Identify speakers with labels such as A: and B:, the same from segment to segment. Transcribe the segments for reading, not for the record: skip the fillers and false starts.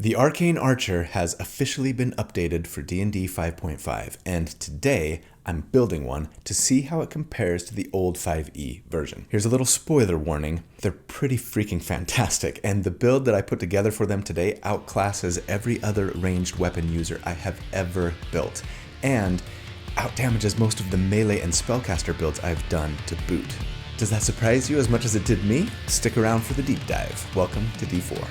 A: The Arcane Archer has officially been updated for D&D 5.5, and today I'm building one to see how it compares to the old 5e version. Here's a little spoiler warning. They're pretty freaking fantastic, and the build that I put together for them today outclasses every other ranged weapon user I have ever built, and outdamages most of the melee and spellcaster builds I've done to boot. Does that surprise you as much as it did me? Stick around for the deep dive. Welcome to D4.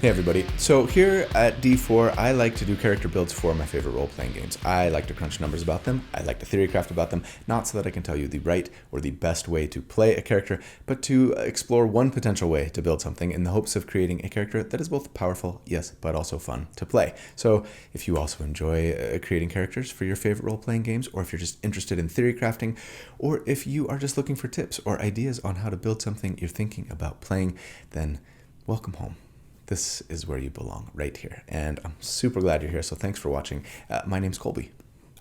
A: Hey everybody, so here at D4, I like to do character builds for my favorite role-playing games. I like to crunch numbers about them, I like to theorycraft about them, not so that I can tell you the right or the best way to play a character, but to explore one potential way to build something in the hopes of creating a character that is both powerful, yes, but also fun to play. So if you also enjoy creating characters for your favorite role-playing games, or if you're just interested in theory crafting, or if you are just looking for tips or ideas on how to build something you're thinking about playing, then welcome home. This is where you belong, right here. And I'm super glad you're here, so thanks for watching. My name's Colby.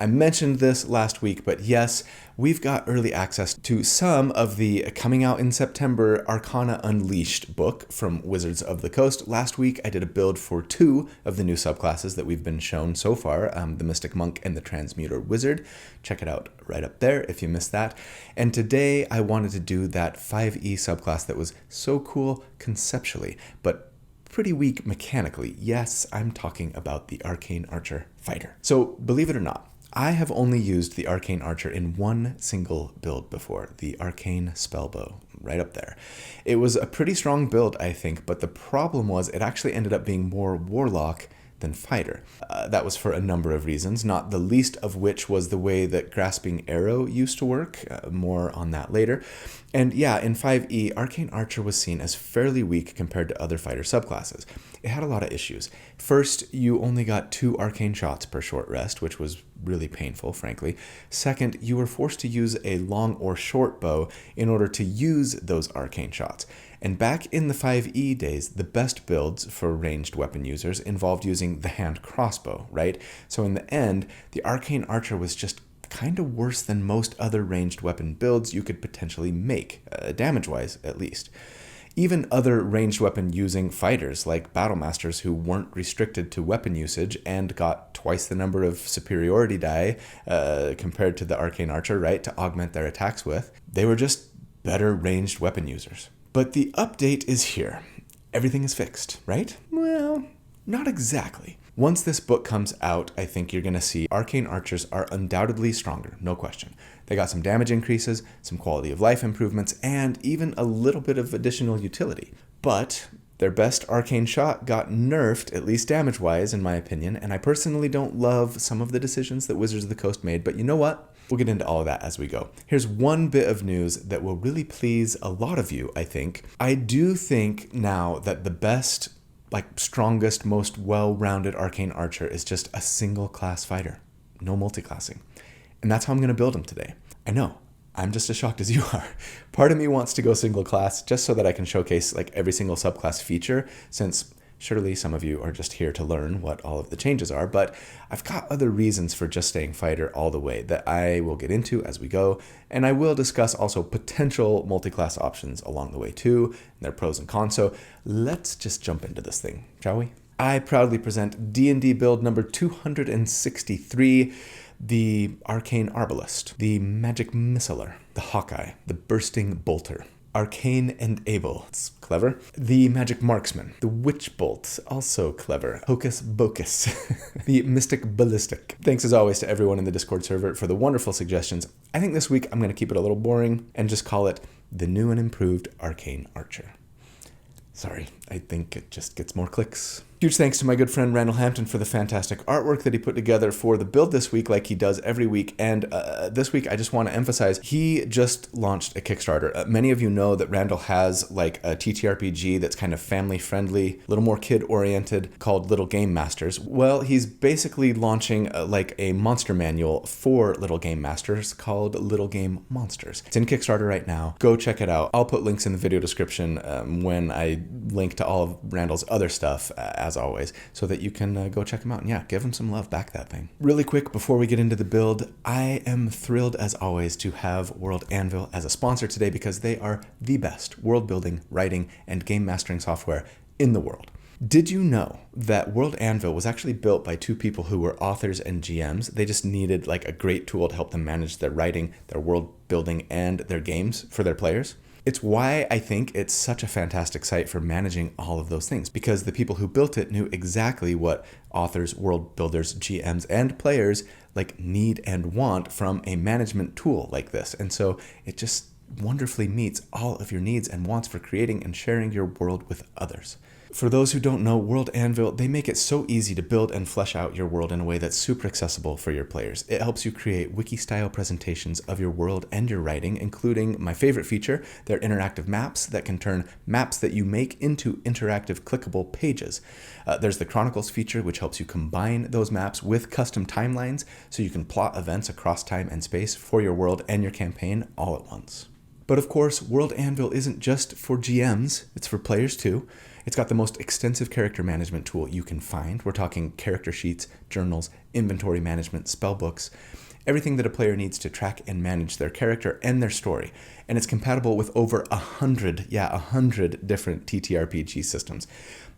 A: I mentioned this last week, but yes, we've got early access to some of the coming out in September Arcana Unleashed book from Wizards of the Coast. Last week, I did a build for 2 of the new subclasses that we've been shown so far, the Mystic Monk and the Transmuter Wizard. Check it out right up there if you missed that. And today, I wanted to do that 5e subclass that was so cool conceptually, but pretty weak mechanically. Yes, I'm talking about the Arcane Archer Fighter. So believe it or not, I have only used the Arcane Archer in one single build before, the Arcane Spellbow, right up there. It was a pretty strong build, I think, but the problem was it actually ended up being more Warlock than Fighter. That was for a number of reasons, not the least of which was the way that Grasping Arrow used to work. More on that later. And yeah, in 5e, Arcane Archer was seen as fairly weak compared to other fighter subclasses. It had a lot of issues. First, you only got 2 arcane shots per short rest, which was really painful, frankly. Second, you were forced to use a long or short bow in order to use those arcane shots. And back in the 5e days, the best builds for ranged weapon users involved using the hand crossbow, right? So in the end, the Arcane Archer was just kind of worse than most other ranged weapon builds you could potentially make, damage-wise at least. Even other ranged weapon using fighters like Battlemasters who weren't restricted to weapon usage and got twice the number of superiority die compared to the Arcane Archer, right, to augment their attacks with, they were just better ranged weapon users. But the update is here. Everything is fixed, right? Well, not exactly. Once this book comes out, I think you're going to see Arcane Archers are undoubtedly stronger, no question. They got some damage increases, some quality of life improvements, and even a little bit of additional utility. But their best arcane shot got nerfed, at least damage-wise, in my opinion, and I personally don't love some of the decisions that Wizards of the Coast made, but you know what? We'll get into all of that as we go. Here's one bit of news that will really please a lot of you, I think. I do think now that the best, strongest, most well-rounded Arcane Archer is just a single class fighter. No multiclassing. And that's how I'm going to build him today. I know. I'm just as shocked as you are. Part of me wants to go single class just so that I can showcase every single subclass feature, since surely some of you are just here to learn what all of the changes are, but I've got other reasons for just staying fighter all the way that I will get into as we go, and I will discuss also potential multi-class options along the way too, and their pros and cons, so let's just jump into this thing, shall we? I proudly present D&D build number 263, the Arcane Arbalist, the Magic Missiler, the Hawkeye, the Bursting Bolter, Arcane and Able, it's clever. The Magic Marksman, the Witch Bolt, also clever. Hocus Bocus, the Mystic Ballistic. Thanks as always to everyone in the Discord server for the wonderful suggestions. I think this week I'm going to keep it a little boring and just call it the new and improved Arcane Archer. Sorry, I think it just gets more clicks. Huge thanks to my good friend Randall Hampton for the fantastic artwork that he put together for the build this week, like he does every week. And this week, I just want to emphasize, he just launched a Kickstarter. Many of you know that Randall has a TTRPG that's kind of family-friendly, a little more kid-oriented, called Little Game Masters. Well, he's basically launching a monster manual for Little Game Masters called Little Game Monsters. It's in Kickstarter right now. Go check it out. I'll put links in the video description when I link to all of Randall's other stuff as as always, so that you can go check them out. And yeah, give them some love, back that thing. Really quick, before we get into the build, I am thrilled as always to have World Anvil as a sponsor today because they are the best world building, writing, and game mastering software in the world. Did you know that World Anvil was actually built by two people who were authors and GMs? They just needed like a great tool to help them manage their writing, their world building, and their games for their players. It's why I think it's such a fantastic site for managing all of those things, because the people who built it knew exactly what authors, world builders, GMs, and players like need and want from a management tool like this. And so it just wonderfully meets all of your needs and wants for creating and sharing your world with others. For those who don't know, World Anvil, they make it so easy to build and flesh out your world in a way that's super accessible for your players. It helps you create wiki-style presentations of your world and your writing, including my favorite feature, their interactive maps that can turn maps that you make into interactive clickable pages. There's the Chronicles feature, which helps you combine those maps with custom timelines so you can plot events across time and space for your world and your campaign all at once. But of course, World Anvil isn't just for GMs, it's for players too. It's got the most extensive character management tool you can find. We're talking character sheets, journals, inventory management, spell books, everything that a player needs to track and manage their character and their story. And it's compatible with over 100 different TTRPG systems.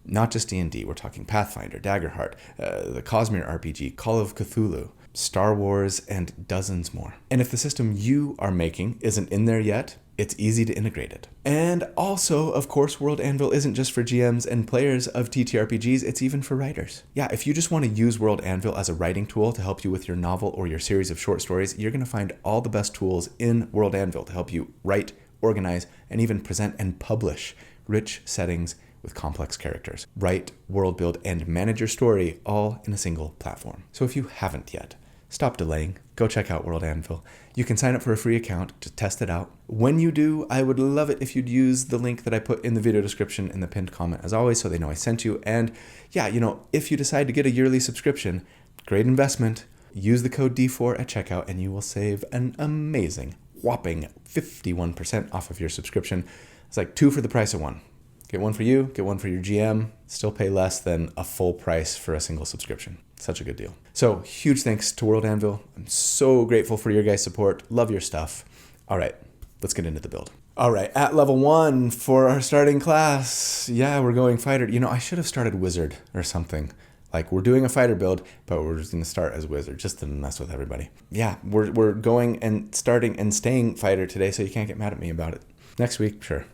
A: Not just D&D, we're talking Pathfinder, Daggerheart, the Cosmere RPG, Call of Cthulhu, Star Wars, and dozens more. And if the system you are making isn't in there yet, it's easy to integrate it. And also, of course, World Anvil isn't just for GMs and players of TTRPGs, it's even for writers. Yeah, if you just want to use World Anvil as a writing tool to help you with your novel or your series of short stories, you're going to find all the best tools in World Anvil to help you write, organize, and even present and publish rich settings with complex characters. Write, world build, and manage your story all in a single platform. So if you haven't yet, stop delaying. Go check out World Anvil. You can sign up for a free account to test it out. When you do, I would love it if you'd use the link that I put in the video description in the pinned comment as always, so they know I sent you. And yeah, if you decide to get a yearly subscription, great investment. Use the code D4 at checkout and you will save an amazing, whopping 51% off of your subscription. It's like 2 for the price of 1. Get one for you, get one for your GM, still pay less than a full price for a single subscription. Such a good deal. So huge thanks to World Anvil. I'm so grateful for your guys' support. Love your stuff. All right, let's get into the build. All right, at level 1 for our starting class. Yeah, we're going fighter. I should have started wizard or something. Like, we're doing a fighter build, but we're just going to start as wizard just to mess with everybody. Yeah, we're going and starting and staying fighter today, so you can't get mad at me about it. Next week, sure.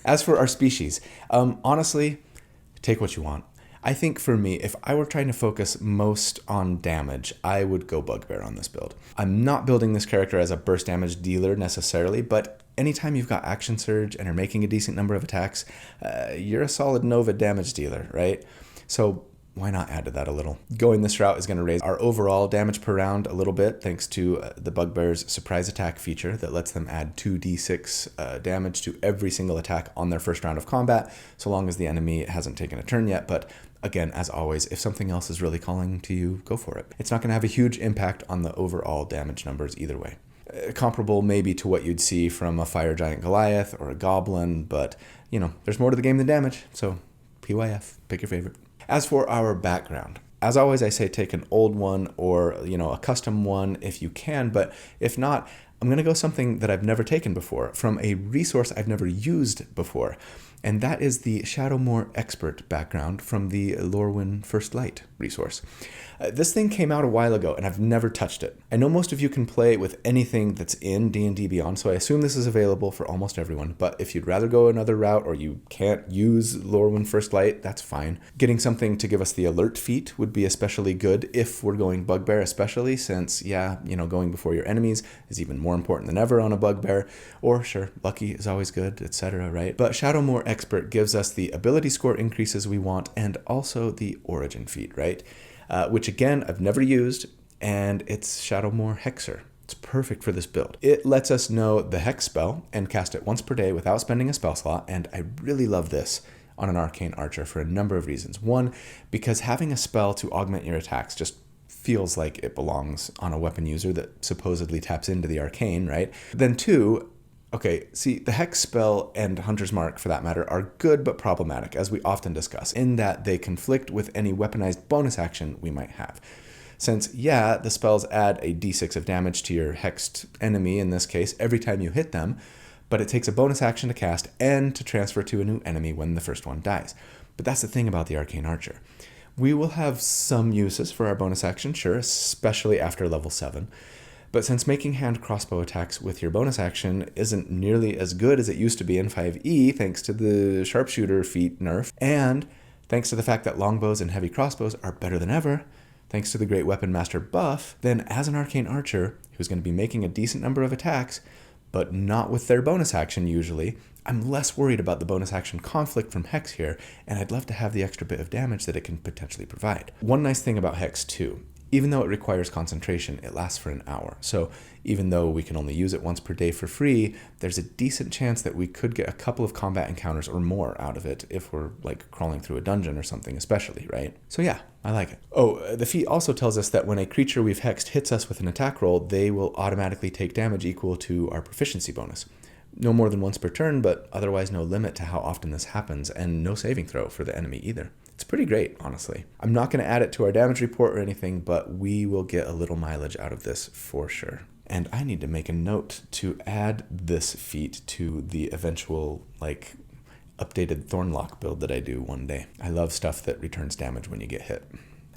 A: As for our species, honestly, take what you want. I think for me, if I were trying to focus most on damage, I would go Bugbear on this build. I'm not building this character as a burst damage dealer necessarily, but anytime you've got Action Surge and are making a decent number of attacks, you're a solid Nova damage dealer, right? So why not add to that a little? Going this route is going to raise our overall damage per round a little bit, thanks to the Bugbear's surprise attack feature that lets them add 2d6 damage to every single attack on their first round of combat, so long as the enemy hasn't taken a turn yet. But again, as always, if something else is really calling to you, go for it. It's not going to have a huge impact on the overall damage numbers either way. Comparable maybe to what you'd see from a Fire Giant Goliath or a Goblin, but there's more to the game than damage, so PYF, pick your favorite. As for our background, as always, I say take an old one or, a custom one if you can, but if not, I'm going to go something that I've never taken before from a resource I've never used before, and that is the Shadowmoor Expert background from the Lorwyn First Light resource. This thing came out a while ago, and I've never touched it. I know most of you can play with anything that's in D&D Beyond, so I assume this is available for almost everyone, but if you'd rather go another route or you can't use Lorwyn First Light, that's fine. Getting something to give us the alert feat would be especially good if we're going Bugbear, especially since, going before your enemies is even more important than ever on a Bugbear, or sure, lucky is always good, etc., right? But Shadowmoor Expert gives us the ability score increases we want and also the origin feat, right? Which again, I've never used, and it's Shadowmoor Hexer. It's perfect for this build. It lets us know the Hex spell and cast it once per day without spending a spell slot, and I really love this on an Arcane Archer for a number of reasons. One, because having a spell to augment your attacks just feels like it belongs on a weapon user that supposedly taps into the Arcane, right? Then two, Okay, see, the Hex spell and Hunter's Mark, for that matter, are good but problematic, as we often discuss, in that they conflict with any weaponized bonus action we might have. Since, yeah, the spells add a d6 of damage to your hexed enemy, in this case, every time you hit them, but it takes a bonus action to cast and to transfer to a new enemy when the first one dies. But that's the thing about the Arcane Archer. We will have some uses for our bonus action, sure, especially after level 7. But since making hand crossbow attacks with your bonus action isn't nearly as good as it used to be in 5e, thanks to the sharpshooter feat nerf, and thanks to the fact that longbows and heavy crossbows are better than ever, thanks to the Great Weapon Master buff, then as an Arcane Archer, who's going to be making a decent number of attacks, but not with their bonus action usually, I'm less worried about the bonus action conflict from Hex here, and I'd love to have the extra bit of damage that it can potentially provide. One nice thing about Hex too, even though it requires concentration, it lasts for an hour. So even though we can only use it once per day for free, there's a decent chance that we could get a couple of combat encounters or more out of it if we're like crawling through a dungeon or something especially, right? So yeah, I like it. Oh, the feat also tells us that when a creature we've hexed hits us with an attack roll, they will automatically take damage equal to our proficiency bonus. No more than once per turn, but otherwise no limit to how often this happens, and no saving throw for the enemy either. It's pretty great, honestly. I'm not going to add it to our damage report or anything, but we will get a little mileage out of this for sure. And I need to make a note to add this feat to the eventual, updated Thornlock build that I do one day. I love stuff that returns damage when you get hit.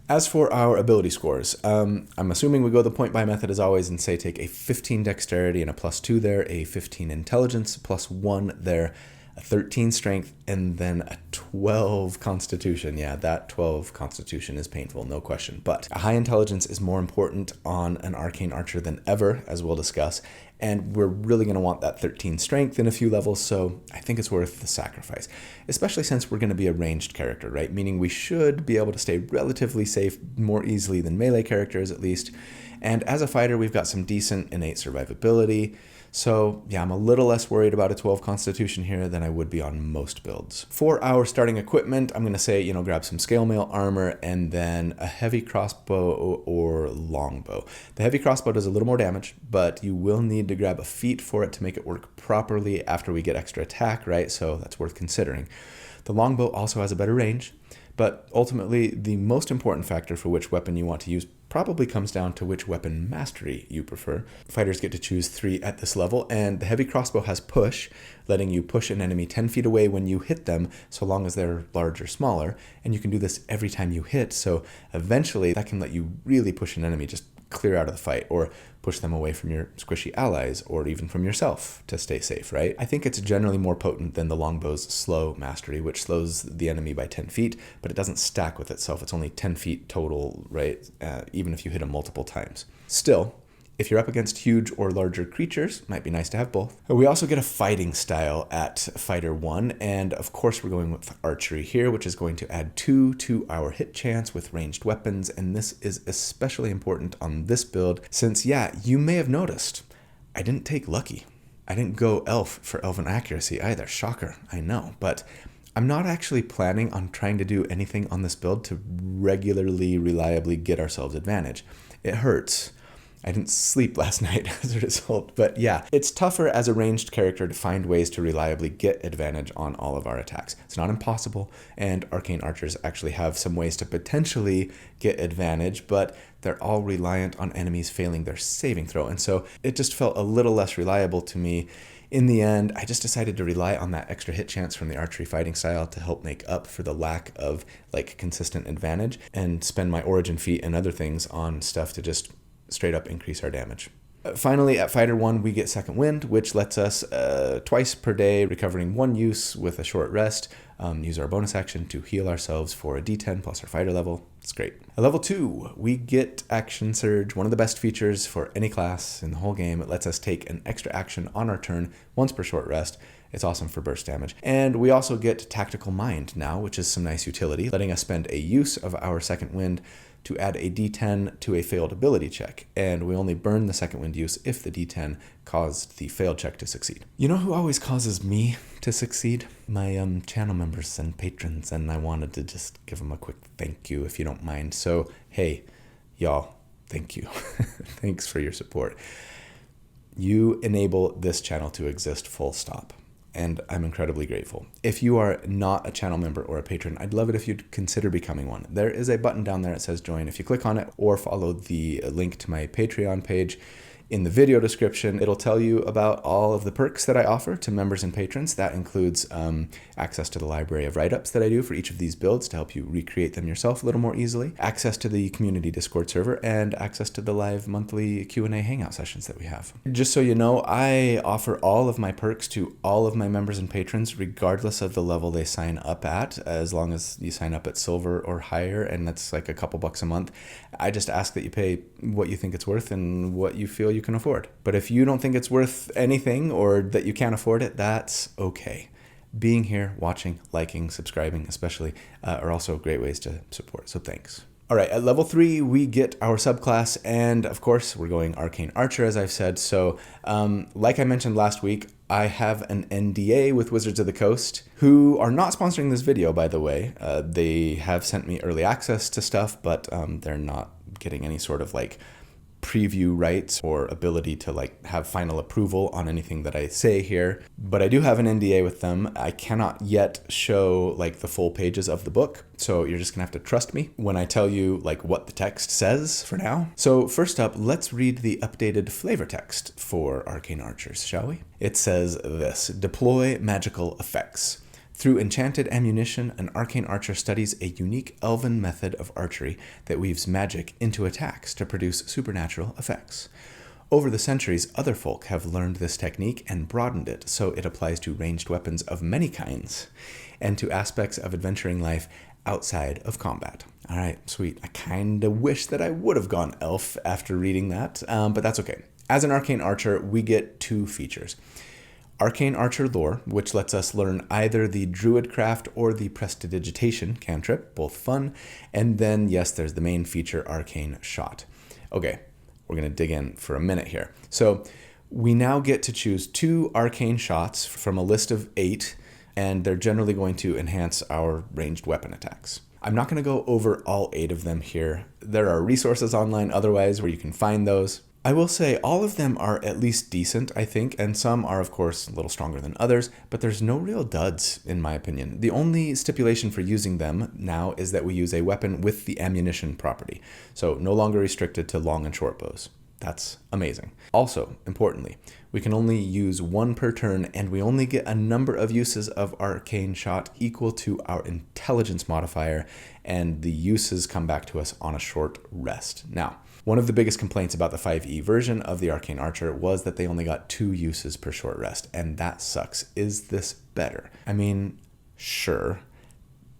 A: As for our ability scores, I'm assuming we go the point buy method as always and say take a 15 dexterity and a +2 there, a 15 intelligence, +1 there, a 13 strength, and then a 12 constitution. Yeah, that 12 constitution is painful, no question. But a high intelligence is more important on an Arcane Archer than ever, as we'll discuss. And we're really going to want that 13 strength in a few levels, so I think it's worth the sacrifice. Especially since we're going to be a ranged character, right? Meaning we should be able to stay relatively safe more easily than melee characters, at least. And as a fighter, we've got some decent innate survivability. So yeah, I'm a little less worried about a 12 constitution here than I would be on most builds. For our starting equipment, I'm going to say, grab some scale mail armor and then a heavy crossbow or longbow. The heavy crossbow does a little more damage, but you will need to grab a feat for it to make it work properly after we get extra attack, right? So that's worth considering. The longbow also has a better range, but ultimately the most important factor for which weapon you want to use probably comes down to which weapon mastery you prefer. Fighters get to choose 3 at this level, and the heavy crossbow has push, letting you push an enemy 10 feet away when you hit them, so long as they're large or smaller, and you can do this every time you hit, so eventually that can let you really push an enemy just clear out of the fight, or push them away from your squishy allies, or even from yourself to stay safe, right? I think it's generally more potent than the longbow's slow mastery, which slows the enemy by 10 feet, but it doesn't stack with itself. It's only 10 feet total, right? Even if you hit them multiple times. Still, if you're up against huge or larger creatures, might be nice to have both. We also get a fighting style at Fighter 1, and of course we're going with archery here, which is going to add 2 to our hit chance with ranged weapons, and this is especially important on this build, since yeah, you may have noticed, I didn't take lucky. I didn't go elf for elven accuracy either, shocker, I know, but I'm not actually planning on trying to do anything on this build to regularly, reliably get ourselves advantage. It hurts. I didn't sleep last night as a result, but yeah, it's tougher as a ranged character to find ways to reliably get advantage on all of our attacks. It's not impossible, and Arcane Archers actually have some ways to potentially get advantage, but they're all reliant on enemies failing their saving throw, and so it just felt a little less reliable to me. In the end, I just decided to rely on that extra hit chance from the archery fighting style to help make up for the lack of consistent advantage, and spend my origin feat and other things on stuff to just straight up increase our damage. Finally, at Fighter 1, we get Second Wind, which lets us twice per day, recovering 1 use with a short rest, use our bonus action to heal ourselves for a d10 plus our fighter level. It's great. At level 2, we get Action Surge, one of the best features for any class in the whole game. It lets us take an extra action on our turn once per short rest. It's awesome for burst damage. And we also get Tactical Mind now, which is some nice utility, letting us spend a use of our Second Wind to add a d10 to a failed ability check, and we only burn the Second Wind use if the d10 caused the failed check to succeed. You know who always causes me to succeed? My channel members and patrons, and I wanted to just give them a quick thank you if you don't mind. So hey, y'all, thank you. Thanks for your support. You enable this channel to exist, full stop. And I'm incredibly grateful. If you are not a channel member or a patron, I'd love it if you'd consider becoming one. There is a button down there that says join. If you click on it or follow the link to my Patreon page in the video description, it'll tell you about all of the perks that I offer to members and patrons. That includes access to the library of write-ups that I do for each of these builds to help you recreate them yourself a little more easily, access to the community Discord server, and access to the live monthly Q&A hangout sessions that we have. Just so you know, I offer all of my perks to all of my members and patrons, regardless of the level they sign up at, as long as you sign up at silver or higher, and that's like a couple bucks a month. I just ask that you pay what you think it's worth and what you feel you can afford. But if you don't think it's worth anything or that you can't afford it, that's okay. Being here, watching, liking, subscribing especially, are also great ways to support. So thanks. All right, at level 3, we get our subclass, and of course, we're going Arcane Archer, as I've said. So, like I mentioned last week, I have an NDA with Wizards of the Coast, who are not sponsoring this video, by the way. They have sent me early access to stuff, but they're not getting any sort of like preview rights or ability to like have final approval on anything that I say here. But I do have an NDA with them. I cannot yet show like the full pages of the book, so you're just gonna have to trust me when I tell you like what the text says for now. So first up, let's read the updated flavor text for Arcane Archers, shall we? It says this: deploy magical effects. Through enchanted ammunition, an arcane archer studies a unique elven method of archery that weaves magic into attacks to produce supernatural effects. Over the centuries, other folk have learned this technique and broadened it so it applies to ranged weapons of many kinds and to aspects of adventuring life outside of combat. All right, sweet. I kind of wish that I would have gone elf after reading that, but that's okay. As an arcane archer, we get 2 features. Arcane Archer Lore, which lets us learn either the Druidcraft or the Prestidigitation cantrip, both fun. And then, yes, there's the main feature, Arcane Shot. Okay, we're going to dig in for a minute here. So we now get to choose 2 arcane shots from a list of 8, and they're generally going to enhance our ranged weapon attacks. I'm not going to go over all 8 of them here. There are resources online otherwise where you can find those. I will say all of them are at least decent, I think, and some are, of course, a little stronger than others, but there's no real duds, in my opinion. The only stipulation for using them now is that we use a weapon with the ammunition property, so no longer restricted to long and short bows. That's amazing. Also, importantly, we can only use 1 per turn, and we only get a number of uses of Arcane Shot equal to our intelligence modifier, and the uses come back to us on a short rest. Now, one of the biggest complaints about the 5e version of the Arcane Archer was that they only got 2 uses per short rest, and that sucks. Is this better? I mean, sure,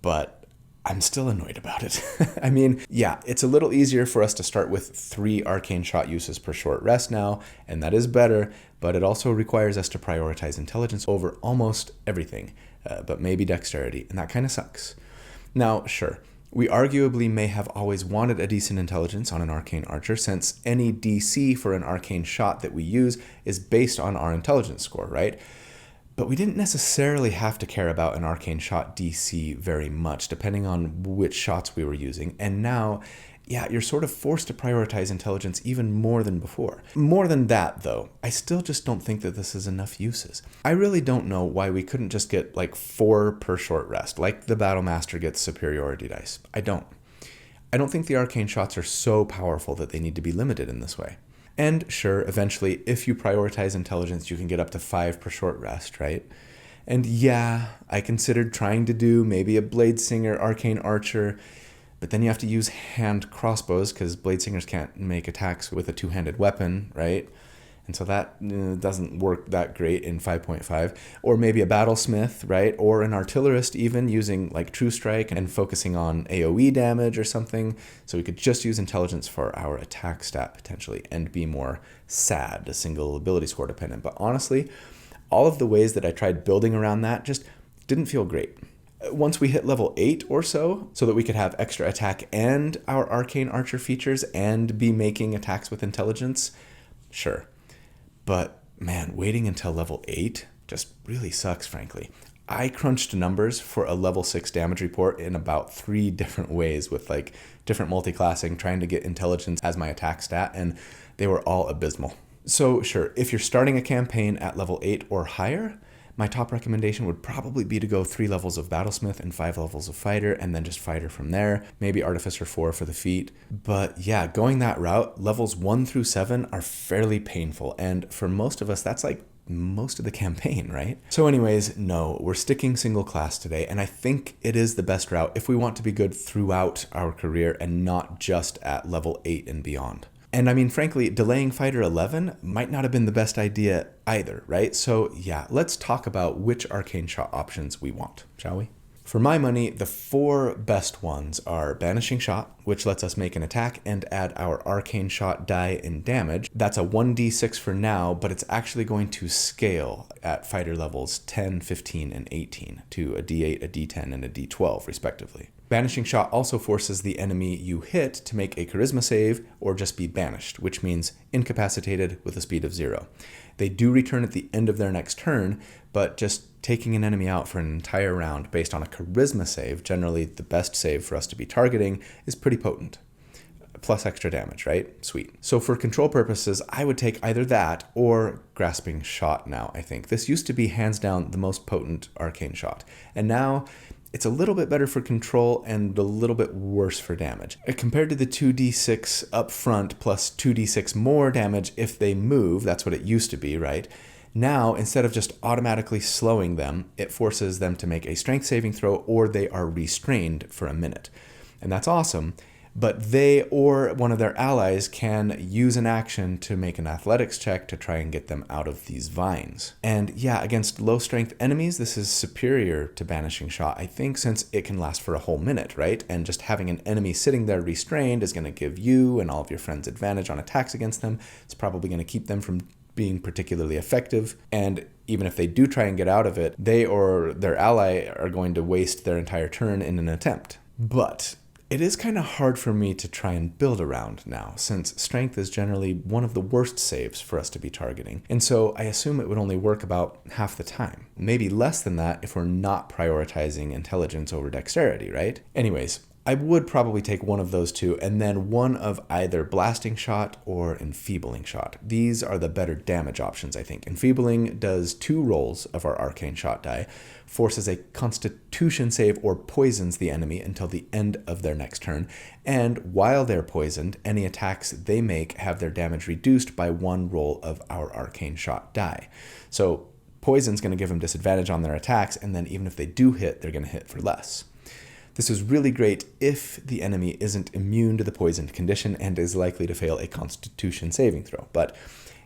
A: but I'm still annoyed about it. I mean, yeah, it's a little easier for us to start with 3 Arcane Shot uses per short rest now, and that is better, but it also requires us to prioritize intelligence over almost everything, but maybe dexterity, and that kind of sucks. Now, sure, we arguably may have always wanted a decent intelligence on an Arcane Archer, since any DC for an Arcane Shot that we use is based on our intelligence score, right? But we didn't necessarily have to care about an Arcane Shot DC very much, depending on which shots we were using. And now, yeah, you're sort of forced to prioritize intelligence even more than before. More than that, though, I still just don't think that this is enough uses. I really don't know why we couldn't just get like 4 per short rest, like the Battle Master gets superiority dice. I don't think the Arcane Shots are so powerful that they need to be limited in this way. And sure, eventually, if you prioritize intelligence, you can get up to 5 per short rest, right? And yeah, I considered trying to do maybe a Blade Singer Arcane Archer, but then you have to use hand crossbows because Blade Singers can't make attacks with a 2-handed weapon, right? And so that doesn't work that great in 5.5. Or maybe a Battlesmith, right? Or an Artillerist even, using like True Strike and focusing on AoE damage or something. So we could just use intelligence for our attack stat potentially and be more SAD, a single ability score dependent. But honestly, all of the ways that I tried building around that just didn't feel great. Once we hit level 8 or so that we could have extra attack and our Arcane Archer features and be making attacks with intelligence, sure. But man, waiting until level 8 just really sucks, frankly. I crunched numbers for a level 6 damage report in about 3 different ways with like different multi-classing, trying to get intelligence as my attack stat, and they were all abysmal. So sure, if you're starting a campaign at level 8 or higher, my top recommendation would probably be to go 3 levels of Battlesmith and 5 levels of Fighter, and then just Fighter from there. Maybe Artificer 4 for the feat. But yeah, going that route, levels 1 through 7 are fairly painful, and for most of us, that's like most of the campaign, right? So anyways, no, we're sticking single class today, and I think it is the best route if we want to be good throughout our career and not just at level 8 and beyond. And I mean, frankly, delaying Fighter 11 might not have been the best idea either, right? So yeah, let's talk about which arcane shot options we want, shall we? For my money, the 4 best ones are Banishing Shot, which lets us make an attack and add our Arcane Shot die in damage. That's a 1d6 for now, but it's actually going to scale at fighter levels 10, 15, and 18 to a d8, a d10, and a d12, respectively. Banishing Shot also forces the enemy you hit to make a charisma save or just be banished, which means incapacitated with a speed of 0. They do return at the end of their next turn, but just taking an enemy out for an entire round based on a charisma save, generally the best save for us to be targeting, is pretty potent. Plus extra damage, right? Sweet. So for control purposes, I would take either that or Grasping Shot now, I think. This used to be hands down the most potent arcane shot, and now it's a little bit better for control and a little bit worse for damage. Compared to the 2d6 up front plus 2d6 more damage if they move, that's what it used to be, right? Now, instead of just automatically slowing them, it forces them to make a strength saving throw or they are restrained for a minute. And that's awesome, but they or one of their allies can use an action to make an athletics check to try and get them out of these vines. And yeah, against low strength enemies, this is superior to Banishing Shot, I think, since it can last for a whole minute, right? And just having an enemy sitting there restrained is going to give you and all of your friends advantage on attacks against them. It's probably going to keep them from being particularly effective, and even if they do try and get out of it, they or their ally are going to waste their entire turn in an attempt. But it is kind of hard for me to try and build around now, since strength is generally one of the worst saves for us to be targeting, and so I assume it would only work about half the time. Maybe less than that if we're not prioritizing intelligence over dexterity, right? Anyways, I would probably take one of those two, and then one of either Blasting Shot or Enfeebling Shot. These are the better damage options, I think. Enfeebling does 2 rolls of our Arcane Shot die, forces a Constitution save or poisons the enemy until the end of their next turn, and while they're poisoned, any attacks they make have their damage reduced by 1 roll of our Arcane Shot die. So poison's going to give them disadvantage on their attacks, and then even if they do hit, they're going to hit for less. This is really great if the enemy isn't immune to the poisoned condition and is likely to fail a Constitution saving throw. But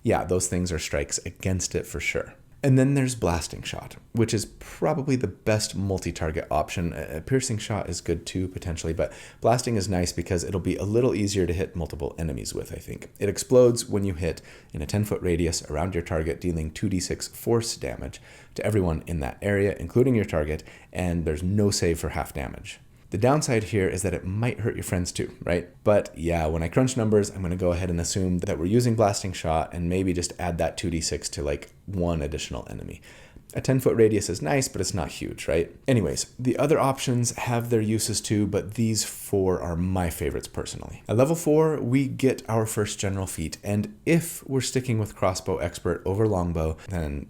A: yeah, those things are strikes against it for sure. And then there's Blasting Shot, which is probably the best multi-target option. Piercing Shot is good too, potentially, but Blasting is nice because it'll be a little easier to hit multiple enemies with, I think. It explodes when you hit in a 10-foot radius around your target, dealing 2d6 force damage to everyone in that area, including your target, and there's no save for half damage. The downside here is that it might hurt your friends too, right? But yeah, when I crunch numbers, I'm going to go ahead and assume that we're using Blasting Shot and maybe just add that 2d6 to like 1 additional enemy. A 10-foot radius is nice, but it's not huge, right? Anyways, the other options have their uses too, but these 4 are my favorites personally. At level 4, we get our first general feat, and if we're sticking with Crossbow Expert over Longbow, then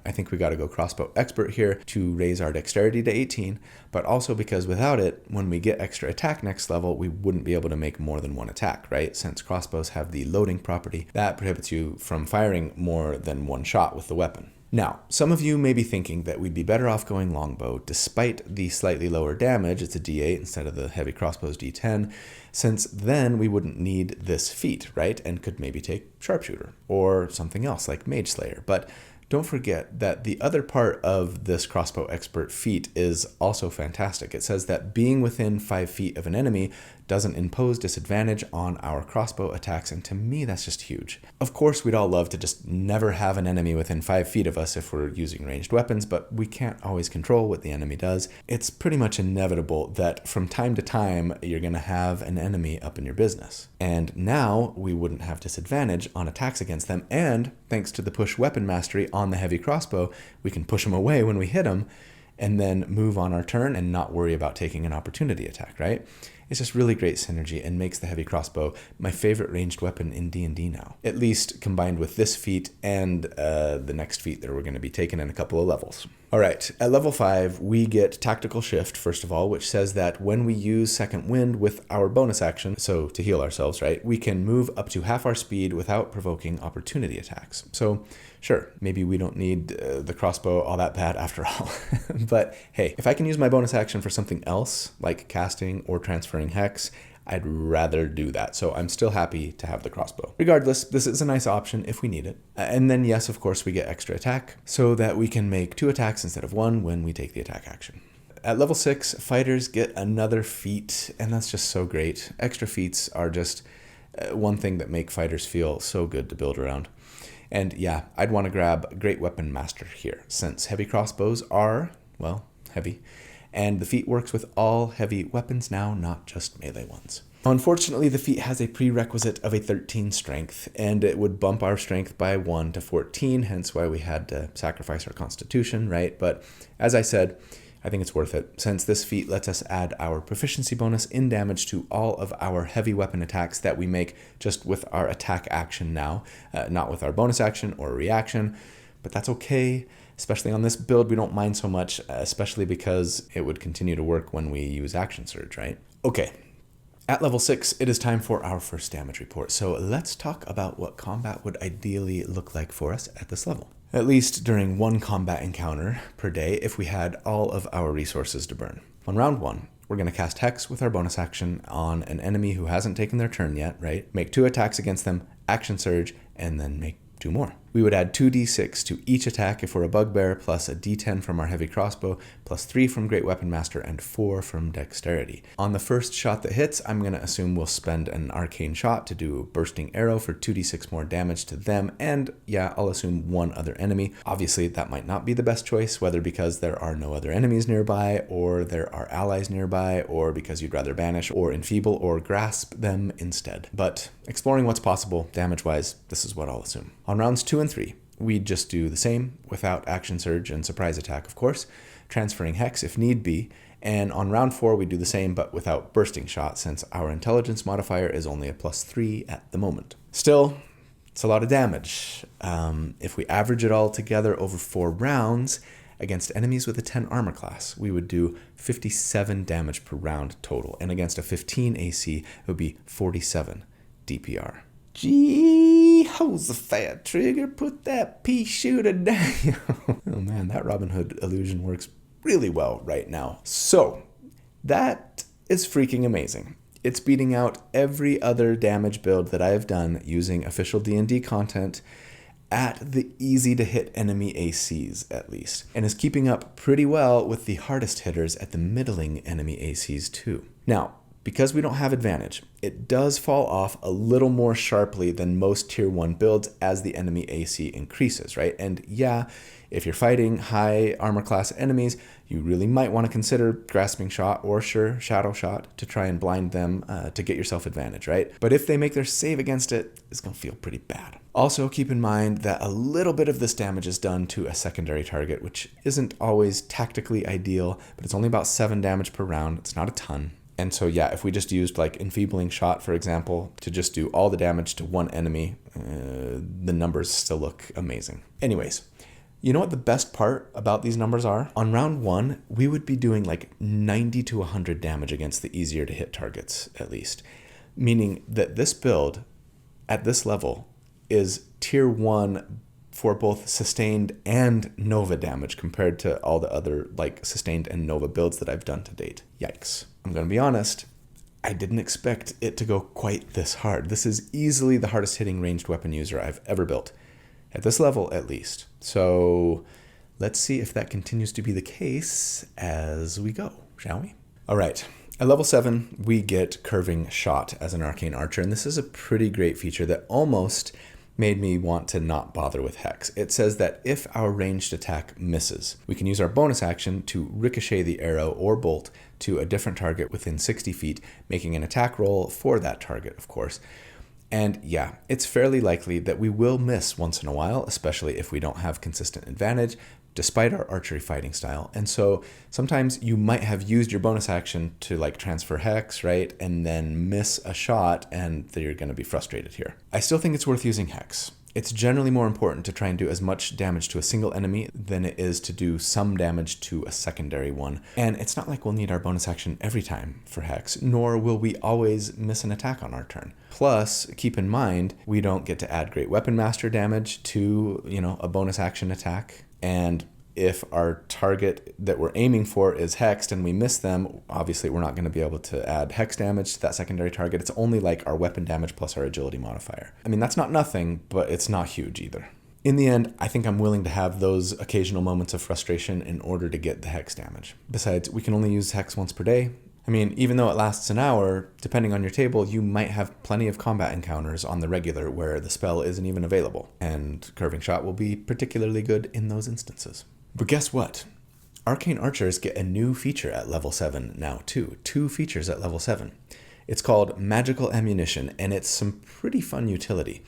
A: I think we got to go Crossbow Expert here to raise our dexterity to 18, but also because without it, when we get extra attack next level, we wouldn't be able to make more than 1 attack, right? Since crossbows have the loading property, that prohibits you from firing more than 1 shot with the weapon. Now, some of you may be thinking that we'd be better off going Longbow despite the slightly lower damage, it's a d8 instead of the heavy crossbow's d10, since then we wouldn't need this feat, right? And could maybe take Sharpshooter or something else like Mage Slayer, but don't forget that the other part of this Crossbow Expert feat is also fantastic. It says that being within 5 feet of an enemy doesn't impose disadvantage on our crossbow attacks, and to me that's just huge. Of course, we'd all love to just never have an enemy within 5 feet of us if we're using ranged weapons, but we can't always control what the enemy does. It's pretty much inevitable that from time to time you're going to have an enemy up in your business. And now we wouldn't have disadvantage on attacks against them, and thanks to the push weapon mastery on the heavy crossbow, we can push them away when we hit them, and then move on our turn and not worry about taking an opportunity attack, right? It's just really great synergy and makes the heavy crossbow my favorite ranged weapon in D&D now. At least combined with this feat and the next feat that we're going to be taking in a couple of levels. All right, at level 5, we get Tactical Shift, first of all, which says that when we use Second Wind with our bonus action, so to heal ourselves, right, we can move up to half our speed without provoking opportunity attacks. So sure, maybe we don't need the crossbow all that bad after all. But hey, if I can use my bonus action for something else, like casting or transferring hex, I'd rather do that. So I'm still happy to have the crossbow. Regardless, this is a nice option if we need it. And then yes, of course, we get extra attack so that we can make 2 attacks instead of 1 when we take the attack action. At level 6, fighters get another feat, and that's just so great. Extra feats are just one thing that make fighters feel so good to build around. And yeah, I'd want to grab Great Weapon Master here, since heavy crossbows are, well, heavy. And the feat works with all heavy weapons now, not just melee ones. Unfortunately, the feat has a prerequisite of a 13 strength, and it would bump our strength by 1 to 14, hence why we had to sacrifice our constitution, right? But as I said, I think it's worth it, since this feat lets us add our proficiency bonus in damage to all of our heavy weapon attacks that we make just with our attack action now, not with our bonus action or reaction, but that's okay. Especially on this build, we don't mind so much, especially because it would continue to work when we use Action Surge, right? Okay, at level 6, it is time for our first damage report. So let's talk about what combat would ideally look like for us at this level. At least during 1 combat encounter per day if we had all of our resources to burn. On round 1, we're going to cast Hex with our bonus action on an enemy who hasn't taken their turn yet, right? Make 2 attacks against them, Action Surge, and then make 2 more. We would add 2d6 to each attack if we're a bugbear, plus a d10 from our heavy crossbow, plus 3 from Great Weapon Master, and 4 from Dexterity. On the first shot that hits, I'm going to assume we'll spend an Arcane shot to do a Bursting Arrow for 2d6 more damage to them, and yeah, I'll assume 1 other enemy. Obviously, that might not be the best choice, whether because there are no other enemies nearby, or there are allies nearby, or because you'd rather banish, or enfeeble, or grasp them instead. But exploring what's possible, damage-wise, this is what I'll assume. On rounds 2 and 3, we'd just do the same without Action Surge and Surprise Attack, of course, transferring Hex if need be, and on round 4 we do the same but without Bursting Shot since our Intelligence modifier is only a +3 at the moment. Still, it's a lot of damage. If we average it all together over 4 rounds against enemies with a 10 armor class, we would do 57 damage per round total, and against a 15 AC, it would be 47 DPR. Gee, Josephat Trigger, put that pea shooter down. Oh man, that Robin Hood illusion works really well right now. So, that is freaking amazing. It's beating out every other damage build that I have done using official D&D content at the easy to hit enemy ACs at least, and is keeping up pretty well with the hardest hitters at the middling enemy ACs too. Now, because we don't have advantage, it does fall off a little more sharply than most tier 1 builds as the enemy AC increases, right? And yeah, if you're fighting high armor class enemies, you really might want to consider Grasping Shot or sure, Shadow Shot to try and blind them to get yourself advantage, right? But if they make their save against it, it's going to feel pretty bad. Also, keep in mind that a little bit of this damage is done to a secondary target, which isn't always tactically ideal, but it's only about 7 damage per round. It's not a ton. And so, yeah, if we just used like Enfeebling Shot, for example, to just do all the damage to one enemy, the numbers still look amazing. Anyways, you know what the best part about these numbers are? On round 1, we would be doing like 90 to 100 damage against the easier to hit targets, at least. Meaning that this build, at this level, is tier 1 for both sustained and Nova damage compared to all the other like sustained and Nova builds that I've done to date. Yikes. I'm going to be honest, I didn't expect it to go quite this hard. This is easily the hardest hitting ranged weapon user I've ever built. At this level, at least. So let's see if that continues to be the case as we go, shall we? All right. At level 7, we get Curving Shot as an Arcane Archer, and this is a pretty great feature that almost made me want to not bother with Hex. It says that if our ranged attack misses, we can use our bonus action to ricochet the arrow or bolt to a different target within 60 feet, making an attack roll for that target, of course. And yeah, it's fairly likely that we will miss once in a while, especially if we don't have consistent advantage, despite our archery fighting style. And so sometimes you might have used your bonus action to like transfer hex, right? And then miss a shot and you're going to be frustrated here. I still think it's worth using hex. It's generally more important to try and do as much damage to a single enemy than it is to do some damage to a secondary one. And it's not like we'll need our bonus action every time for hex, nor will we always miss an attack on our turn. Plus, keep in mind, we don't get to add Great Weapon Master damage to, a bonus action attack. And if our target that we're aiming for is hexed and we miss them, obviously we're not going to be able to add hex damage to that secondary target. It's only like our weapon damage plus our agility modifier. I mean, that's not nothing, but it's not huge either. In the end, I think I'm willing to have those occasional moments of frustration in order to get the hex damage. Besides, we can only use hex once per day. I mean, even though it lasts an hour, depending on your table, you might have plenty of combat encounters on the regular where the spell isn't even available, and Curving Shot will be particularly good in those instances. But guess what? Arcane Archers get a new feature at level 7 now too. 2 features at level 7. It's called Magical Ammunition, and it's some pretty fun utility.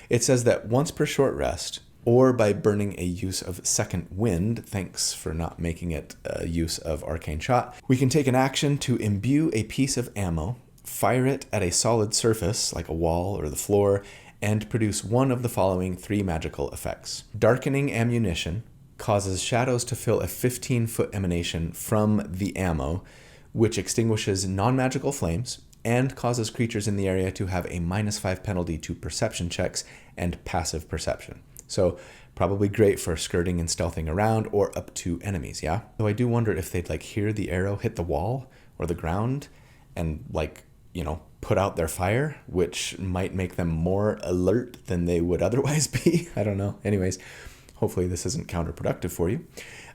A: It says that once per short rest, or by burning a use of Second Wind, thanks for not making it a use of Arcane Shot, we can take an action to imbue a piece of ammo, fire it at a solid surface, like a wall or the floor, and produce one of the following 3 magical effects. Darkening Ammunition causes shadows to fill a 15-foot emanation from the ammo, which extinguishes non-magical flames and causes creatures in the area to have a -5 penalty to perception checks and passive perception. So probably great for skirting and stealthing around or up to enemies, yeah? Though I do wonder if they'd hear the arrow hit the wall or the ground and put out their fire, which might make them more alert than they would otherwise be. I don't know. Anyways, hopefully this isn't counterproductive for you.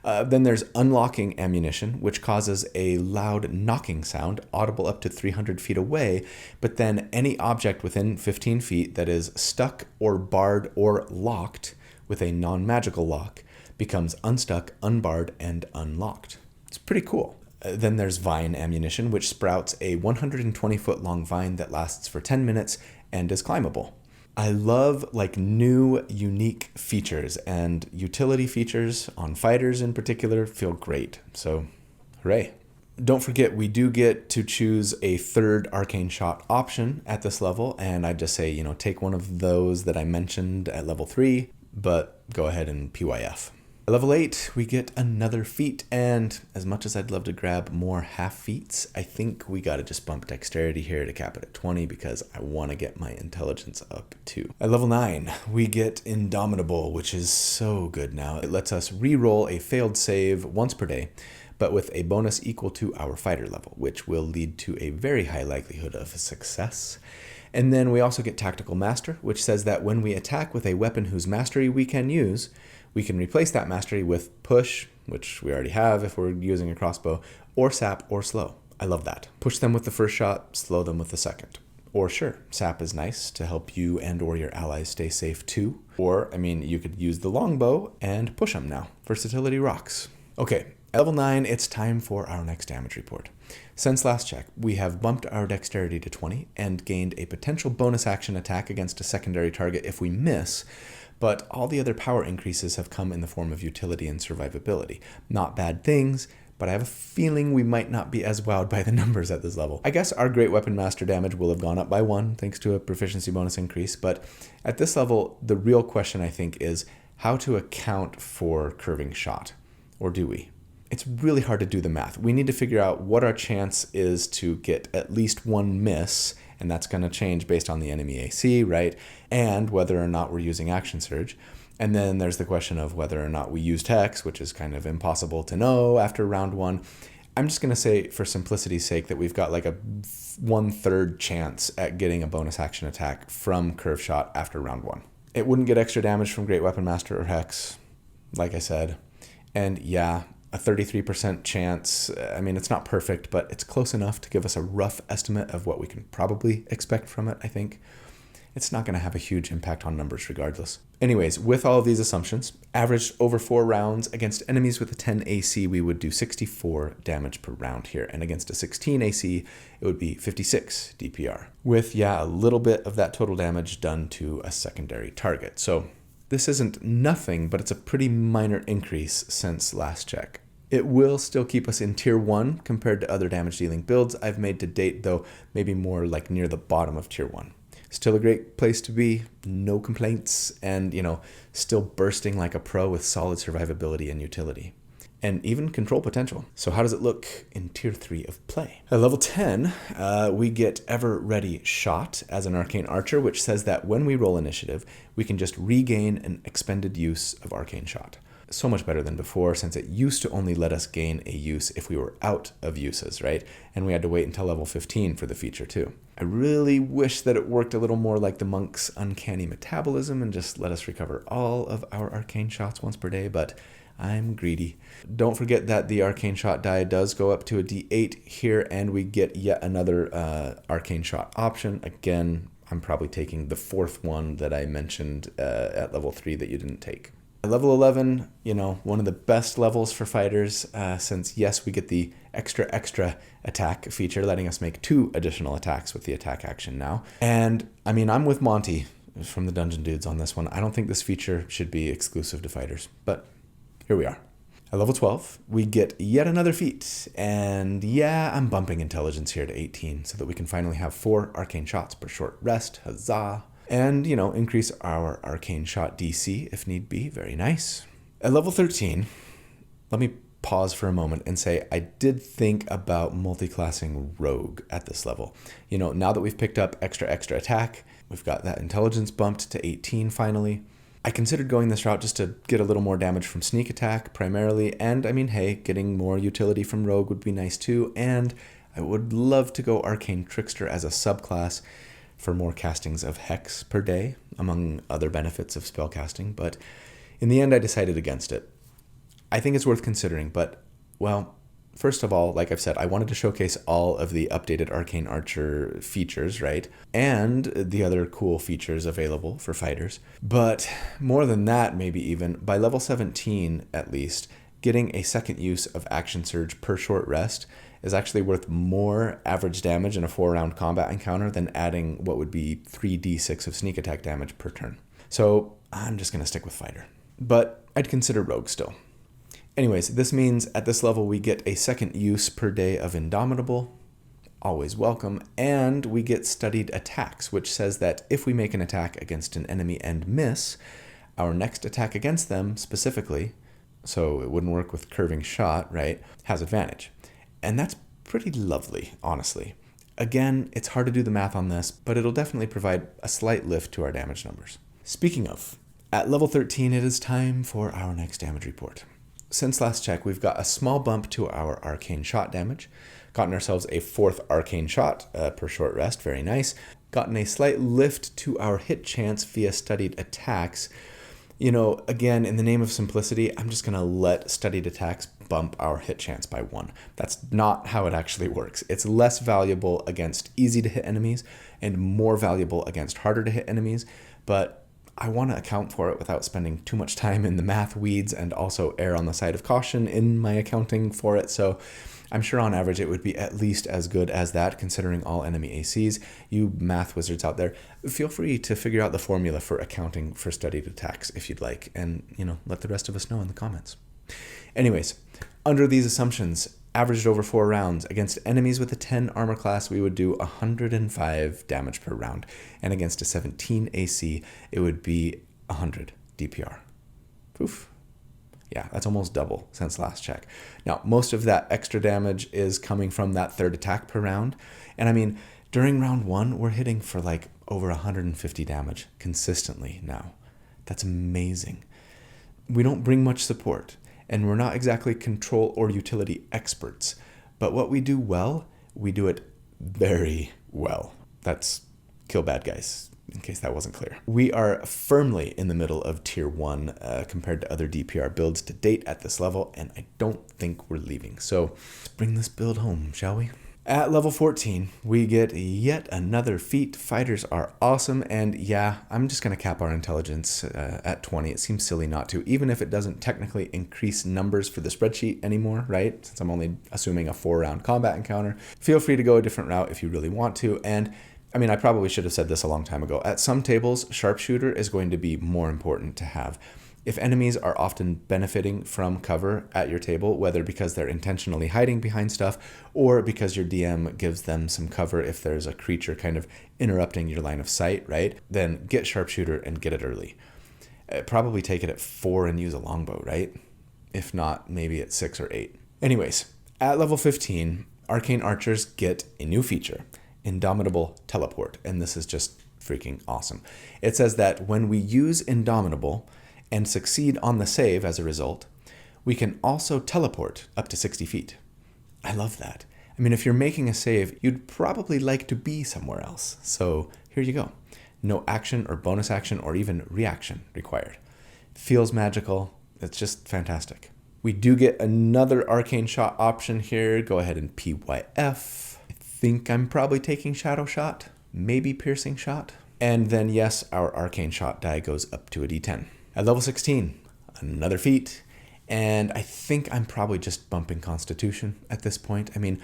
A: Then there's Unlocking Ammunition, which causes a loud knocking sound audible up to 300 feet away, but then any object within 15 feet that is stuck or barred or locked with a non-magical lock becomes unstuck, unbarred, and unlocked. It's pretty cool. Then there's Vine Ammunition, which sprouts a 120-foot long vine that lasts for 10 minutes and is climbable. I love new unique features, and utility features on fighters in particular feel great. So hooray. Don't forget, we do get to choose a 3rd Arcane Shot option at this level, and I just say, take one of those that I mentioned at level 3, but go ahead and PYF. At level 8, we get another feat, and as much as I'd love to grab more half feats, I think we gotta just bump dexterity here to cap it at 20 because I want to get my intelligence up too. At level 9, we get Indomitable, which is so good now. It lets us re-roll a failed save once per day, but with a bonus equal to our fighter level, which will lead to a very high likelihood of success. And then we also get Tactical Master, which says that when we attack with a weapon whose mastery we can use, we can replace that mastery with Push, which we already have if we're using a crossbow, or Sap or Slow. I love that. Push them with the first shot, slow them with the second. Or sure, Sap is nice to help you and or your allies stay safe too. Or, you could use the longbow and push them now. Versatility rocks. Okay, at level 9, it's time for our next damage report. Since last check, we have bumped our dexterity to 20 and gained a potential bonus action attack against a secondary target if we miss, but all the other power increases have come in the form of utility and survivability. Not bad things, but I have a feeling we might not be as wowed by the numbers at this level. I guess our Great Weapon Master damage will have gone up by 1 thanks to a proficiency bonus increase, but at this level, the real question I think is how to account for Curving Shot, or do we? It's really hard to do the math. We need to figure out what our chance is to get at least 1 miss, and that's going to change based on the enemy AC, right? And whether or not we're using Action Surge. And then there's the question of whether or not we used Hex, which is kind of impossible to know after round 1. I'm just going to say, for simplicity's sake, that we've got a 1/3 chance at getting a bonus action attack from Curve Shot after round 1. It wouldn't get extra damage from Great Weapon Master or Hex, like I said. And yeah, a 33% chance. It's not perfect, but it's close enough to give us a rough estimate of what we can probably expect from it, I think. it's not going to have a huge impact on numbers regardless. Anyways, with all of these assumptions, averaged over 4 rounds, against enemies with a 10 AC, we would do 64 damage per round here. And against a 16 AC, it would be 56 DPR. With, a little bit of that total damage done to a secondary target. So this isn't nothing, but it's a pretty minor increase since last check. It will still keep us in tier 1 compared to other damage dealing builds I've made to date, though maybe more like near the bottom of tier 1. Still a great place to be, no complaints, and still bursting like a pro with solid survivability and utility. And even control potential. So how does it look in tier 3 of play? At level 10, we get Ever Ready Shot as an Arcane Archer, which says that when we roll initiative, we can just regain an expended use of Arcane Shot. So much better than before, since it used to only let us gain a use if we were out of uses, right? And we had to wait until level 15 for the feature too. I really wish that it worked a little more like the monk's uncanny metabolism and just let us recover all of our arcane shots once per day, but I'm greedy. Don't forget that the arcane shot die does go up to a D8 here, and we get yet another arcane shot option. Again, I'm probably taking the 4th one that I mentioned at level 3 that you didn't take. Level 11, one of the best levels for fighters, since yes, we get the extra attack feature, letting us make 2 additional attacks with the attack action now. And I'm with Monty from the Dungeon Dudes on this one. I don't think this feature should be exclusive to fighters, but here we are. At level 12, we get yet another feat, and I'm bumping intelligence here to 18 so that we can finally have 4 arcane shots per short rest. Huzzah! And, increase our arcane shot DC if need be. Very nice. At level 13, let me pause for a moment and say I did think about multi-classing Rogue at this level. Now that we've picked up extra attack, we've got that intelligence bumped to 18 finally. I considered going this route just to get a little more damage from sneak attack primarily, and getting more utility from Rogue would be nice too, and I would love to go Arcane Trickster as a subclass for more castings of Hex per day, among other benefits of spellcasting, but in the end I decided against it. I think it's worth considering, but, first of all, like I've said, I wanted to showcase all of the updated Arcane Archer features, right? And the other cool features available for fighters. But more than that, maybe even, by level 17 at least, getting a second use of Action Surge per short rest is actually worth more average damage in a 4-round combat encounter than adding what would be 3d6 of sneak attack damage per turn. So I'm just going to stick with fighter. But I'd consider Rogue still. Anyways, this means at this level we get a second use per day of Indomitable, always welcome, and we get Studied Attacks, which says that if we make an attack against an enemy and miss, our next attack against them specifically, so it wouldn't work with Curving Shot, right, has advantage. And that's pretty lovely, honestly. Again, it's hard to do the math on this, but it'll definitely provide a slight lift to our damage numbers. Speaking of, at level 13, it is time for our next damage report. Since last check, we've got a small bump to our arcane shot damage, gotten ourselves a 4th arcane shot per short rest, very nice, gotten a slight lift to our hit chance via studied attacks. Again, in the name of simplicity, I'm just going to let studied attacks bump our hit chance by 1. That's not how it actually works. It's less valuable against easy to hit enemies and more valuable against harder to hit enemies, but I want to account for it without spending too much time in the math weeds and also err on the side of caution in my accounting for it. So I'm sure on average it would be at least as good as that, considering all enemy ACs. You math wizards out there, feel free to figure out the formula for accounting for studied attacks if you'd like, and let the rest of us know in the comments. Anyways, under these assumptions, averaged over 4 rounds, against enemies with a 10 armor class, we would do 105 damage per round, and against a 17 AC, it would be 100 DPR. Oof. Yeah, that's almost double since last check. Now, most of that extra damage is coming from that 3rd attack per round. And during round 1, we're hitting for over 150 damage consistently now. That's amazing. We don't bring much support, and we're not exactly control or utility experts. But what we do well, we do it very well. That's kill bad guys, in case that wasn't clear. We are firmly in the middle of tier 1 compared to other DPR builds to date at this level, and I don't think we're leaving. So let's bring this build home, shall we? At level 14, we get yet another feat. Fighters are awesome, and yeah, I'm just going to cap our intelligence at 20. It seems silly not to, even if it doesn't technically increase numbers for the spreadsheet anymore, right? Since I'm only assuming a 4-round combat encounter. Feel free to go a different route if you really want to, and I mean, I probably should have said this a long time ago. At some tables, sharpshooter is going to be more important to have. If enemies are often benefiting from cover at your table, whether because they're intentionally hiding behind stuff or because your DM gives them some cover if there's a creature kind of interrupting your line of sight, right? Then get sharpshooter and get it early. Probably take it at 4 and use a longbow, right? If not, maybe at 6 or 8. Anyways, at level 15, Arcane Archers get a new feature, Indomitable Teleport, and this is just freaking awesome. It says that when we use Indomitable and succeed on the save as a result, we can also teleport up to 60 feet. I love that. I mean, if you're making a save, you'd probably like to be somewhere else. So here you go. No action or bonus action or even reaction required. Feels magical. It's just fantastic. We do get another arcane shot option here. Go ahead and PYF. I think I'm probably taking Shadow Shot, maybe Piercing Shot. And then yes, our arcane shot die goes up to a D10. At level 16, another feat, and I think I'm probably just bumping Constitution at this point. I mean,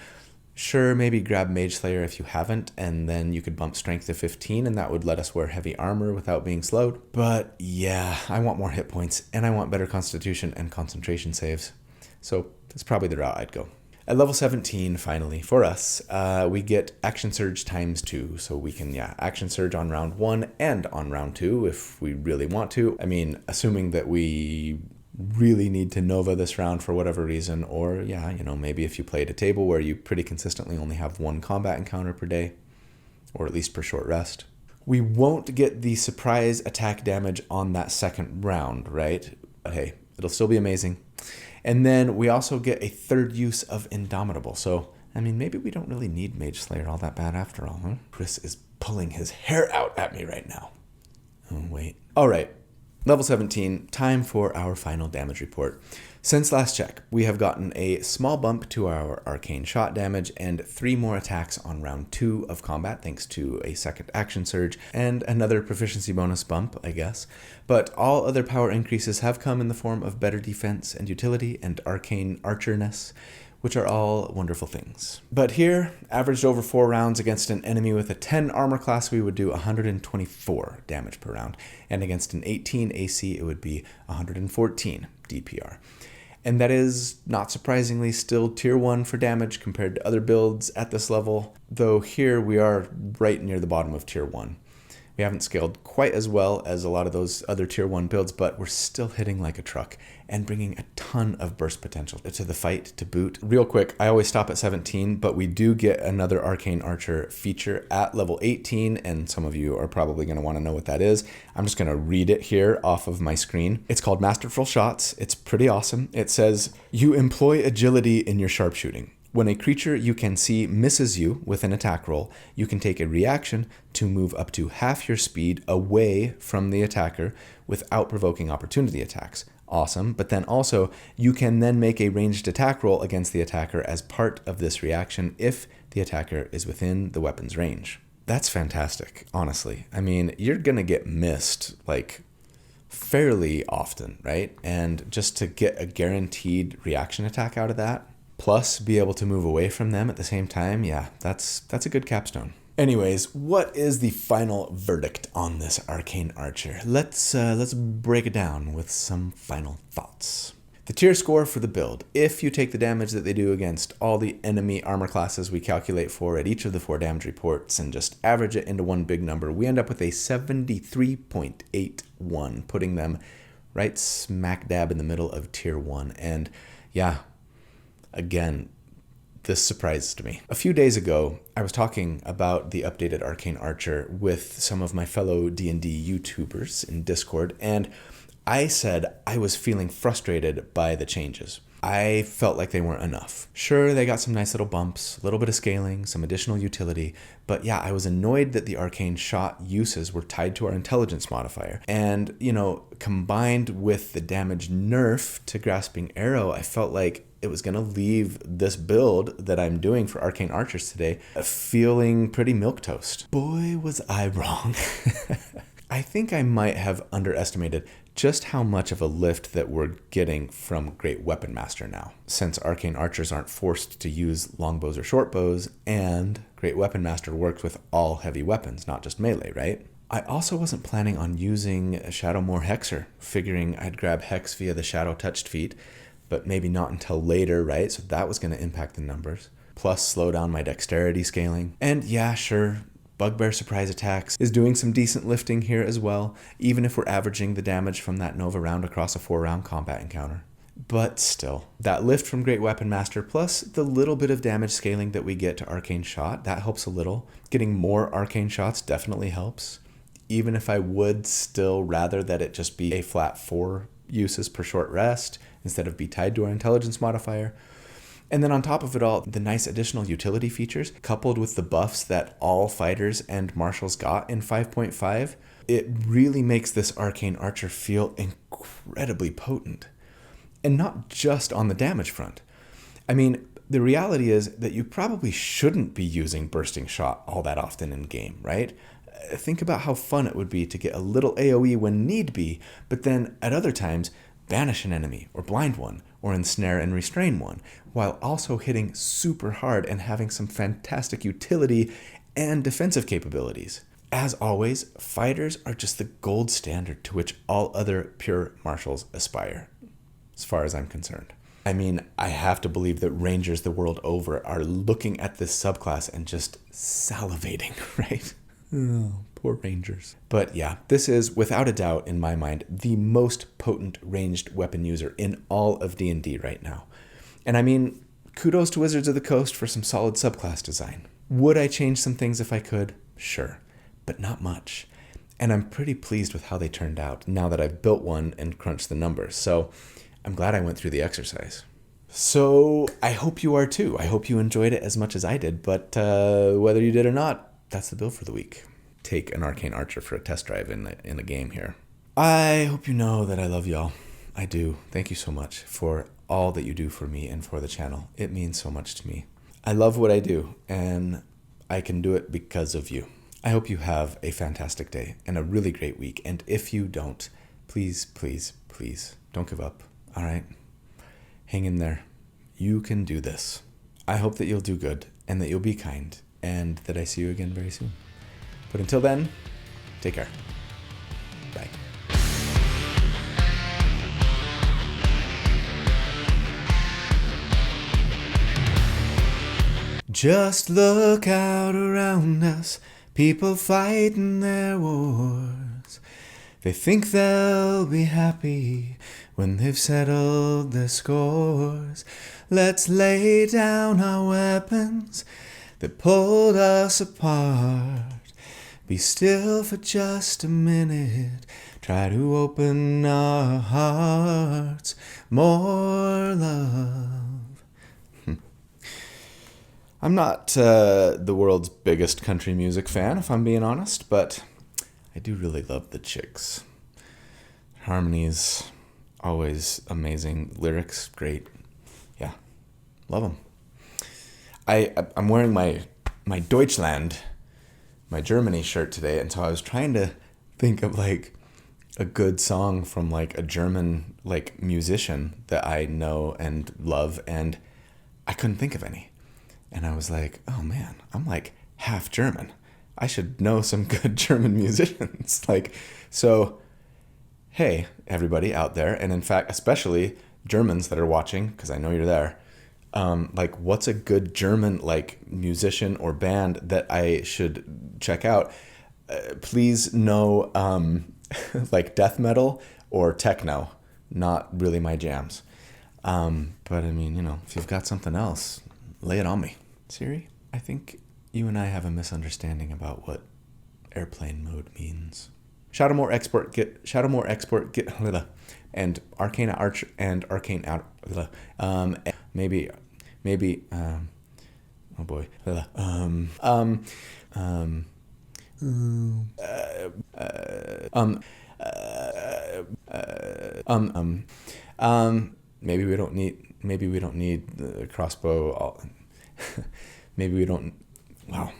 A: sure, maybe grab Mage Slayer if you haven't, and then you could bump Strength to 15, and that would let us wear heavy armor without being slowed. But yeah, I want more hit points, and I want better Constitution and concentration saves. So that's probably the route I'd go. At level 17, finally, for us, we get Action Surge ×2. So we can, Action Surge on round 1 and on round 2 if we really want to. I mean, assuming that we really need to Nova this round for whatever reason, or maybe if you play at a table where you pretty consistently only have 1 combat encounter per day, or at least per short rest. We won't get the surprise attack damage on that second round, right? But hey, it'll still be amazing. And then we also get a third use of Indomitable. So, I mean, maybe we don't really need Mage Slayer all that bad after all, huh? Chris is pulling his hair out at me right now. Oh, wait. All right. Level 17, time for our final damage report. Since last check, we have gotten a small bump to our arcane shot damage and 3 more attacks on round 2 of combat thanks to a second action surge and another proficiency bonus bump, I guess. But all other power increases have come in the form of better defense and utility and arcane archerness, which are all wonderful things. But here, averaged over 4 rounds against an enemy with a 10 armor class, we would do 124 damage per round. And against an 18 AC, it would be 114 DPR. And that is, not surprisingly, still tier 1 for damage compared to other builds at this level, though here we are right near the bottom of tier 1. We haven't scaled quite as well as a lot of those other tier 1 builds, but we're still hitting like a truck and bringing a ton of burst potential to the fight to boot. Real quick, I always stop at 17, but we do get another Arcane Archer feature at level 18, and some of you are probably going to want to know what that is. I'm just going to read it here off of my screen. It's called Masterful Shots. It's pretty awesome. It says, you employ agility in your sharpshooting. When a creature you can see misses you with an attack roll, you can take a reaction to move up to half your speed away from the attacker without provoking opportunity attacks. Awesome, but then also you can then make a ranged attack roll against the attacker as part of this reaction if the attacker is within the weapon's range. That's fantastic, honestly. I mean, you're gonna get missed like fairly often, right? And just to get a guaranteed reaction attack out of that, plus be able to move away from them at the same time, yeah, that's a good capstone. Anyways, what is the final verdict on this Arcane Archer? Let's break it down with some final thoughts. The tier score for the build, if you take the damage that they do against all the enemy armor classes we calculate for at each of the 4 damage reports and just average it into one big number, we end up with a 73.81, putting them right smack dab in the middle of tier 1. And yeah, again, this surprised me. A few days ago, I was talking about the updated Arcane Archer with some of my fellow D&D YouTubers in Discord, and I said I was feeling frustrated by the changes. I felt like they weren't enough. Sure, they got some nice little bumps, a little bit of scaling, some additional utility, but yeah, I was annoyed that the arcane shot uses were tied to our intelligence modifier. And, combined with the damage nerf to Grasping Arrow, I felt like it was going to leave this build that I'm doing for Arcane Archers today feeling pretty milquetoast. Boy, was I wrong. I think I might have underestimated just how much of a lift that we're getting from Great Weapon Master now, since Arcane Archers aren't forced to use longbows or shortbows, and Great Weapon Master works with all heavy weapons, not just melee, right? I also wasn't planning on using Shadowmoor Hexer, figuring I'd grab Hex via the Shadow Touched feat, but maybe not until later, right? So that was going to impact the numbers, plus slow down my dexterity scaling. And yeah, sure, Bugbear Surprise Attacks is doing some decent lifting here as well, even if we're averaging the damage from that Nova round across a 4-round combat encounter. But still, that lift from Great Weapon Master plus the little bit of damage scaling that we get to Arcane Shot, that helps a little. Getting more Arcane Shots definitely helps, even if I would still rather that it just be a flat 4 uses per short rest instead of be tied to our intelligence modifier. And then on top of it all, the nice additional utility features, coupled with the buffs that all fighters and marshals got in 5.5, it really makes this Arcane Archer feel incredibly potent. And not just on the damage front. I mean, the reality is that you probably shouldn't be using Bursting Shot all that often in game, right? Think about how fun it would be to get a little AoE when need be, but then at other times, banish an enemy, or blind one, or ensnare and restrain one, while also hitting super hard and having some fantastic utility and defensive capabilities. As always, fighters are just the gold standard to which all other pure martials aspire, as far as I'm concerned. I mean, I have to believe that rangers the world over are looking at this subclass and just salivating, right? Oh, poor rangers. But yeah, this is, without a doubt, in my mind, the most potent ranged weapon user in all of D&D right now. And I mean, kudos to Wizards of the Coast for some solid subclass design. Would I change some things if I could? Sure, but not much. And I'm pretty pleased with how they turned out now that I've built one and crunched the numbers. So I'm glad I went through the exercise. So I hope you are too. I hope you enjoyed it as much as I did, but whether you did or not, that's the build for the week. Take an Arcane Archer for a test drive in the game here. I hope you know that I love y'all. I do. Thank you so much for all that you do for me and for the channel. It means so much to me. I love what I do, and I can do it because of you. I hope you have a fantastic day and a really great week. And if you don't, please, please, please don't give up. All right? Hang in there. You can do this. I hope that you'll do good and that you'll be kind and that I see you again very soon. But until then, take care. Bye. Just look out around us, people fighting their wars. They think they'll be happy when they've settled their scores. Let's lay down our weapons that pulled us apart. Be still for just a minute. Try to open our hearts. More love. I'm not the world's biggest country music fan, if I'm being honest, but I do really love the chicks. Harmonies, always amazing. Lyrics, great. Yeah, love them. I'm wearing my Deutschland, my Germany shirt today, and so I was trying to think of like a good song from like a German like musician that I know and love, and I couldn't think of any. And I was like, oh man, I'm like half German. I should know some good German musicians. So, hey, everybody out there, and in fact, especially Germans that are watching, because I know you're there. What's a good German musician or band that I should check out? Please know death metal or techno. Not really my jams. But I mean, if you've got something else, lay it on me. Siri, I think you and I have a misunderstanding about what airplane mode means. Shadowmoor export get and Arcane Arch and Arcane out. Maybe oh boy. Maybe we don't need maybe we don't need the crossbow. Maybe we don't. Wow,